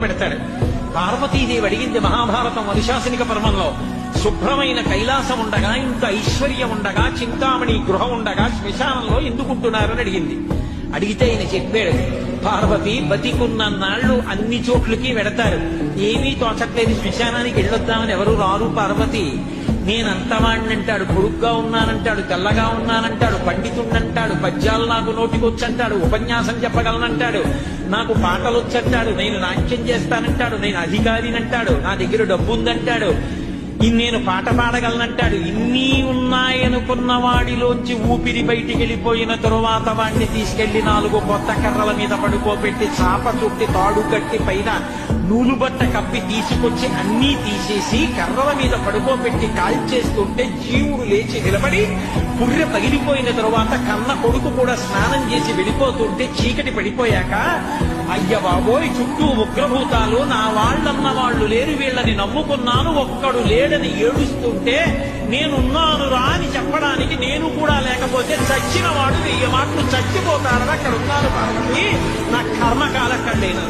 పెడతాడు. పార్వతీదేవి అడిగింది మహాభారతం అనుశాసనిక పర్వంలో, శుభ్రమైన కైలాసం ఉండగా, ఇంత ఐశ్వర్యం ఉండగా, చింతామణి గృహం ఉండగా శ్మశానంలో ఎందుకుంటున్నారని అడిగింది. అడిగితే ఆయన చెప్పాడు, పార్వతి బతికున్న నాళ్లు అన్ని చోట్లకి వెడతారు, ఏమీ తోచట్లేదు, శ్మశానానికి వెళ్ళొద్దామని ఎవరు రారు పార్వతి. నేనంతవాణ్ణంటాడు, పొడుగ్గా ఉన్నానంటాడు, తెల్లగా ఉన్నానంటాడు, పండితుండంటాడు, పద్యాలు నాకు నోటికొచ్చంటాడు, ఉపన్యాసం చెప్పగలనంటాడు, నాకు పాటలు వచ్చంటాడు, నేను నాట్యం చేస్తానంటాడు, నేను అధికారినంటాడు, నా దగ్గర డబ్బు ఉందంటాడు, నేను పాట పాడగలనంటాడు. ఇన్ని ఉన్నాయనుకున్న వాడిలోంచి ఊపిరి బయటికి వెళ్ళిపోయిన తరువాత వాడిని తీసుకెళ్లి 4 కొత్త కర్రల మీద పడుకోబెట్టి చాప చుట్టి తాడు కట్టి పైన నూలుబట్ట కప్పి తీసుకొచ్చి అన్నీ తీసేసి కర్రల మీద పడుకోబెట్టి కాల్చేస్తుంటే జీవుడు లేచి నిలబడి పుర్రె పగిలిపోయిన తరువాత కన్న కొడుకు కూడా స్నానం చేసి వెళ్ళిపోతుంటే చీకటి పడిపోయాక, అయ్య బాబోయ్ చుట్టూ ఉగ్రభూతాలు, నా వాళ్ళన్న వాళ్ళు లేరు, వీళ్ళని నమ్ముకున్నాను, ఒక్కడు లేడని ఏడుస్తుంటే నేనున్నాను రా అని చెప్పడానికి నేను కూడా లేకపోతే చచ్చిన వాడు 1000 మాటలు చచ్చిపోతారని అక్కడ ఉన్నారు పార్వతి. నా కర్మకాలక్కడేనా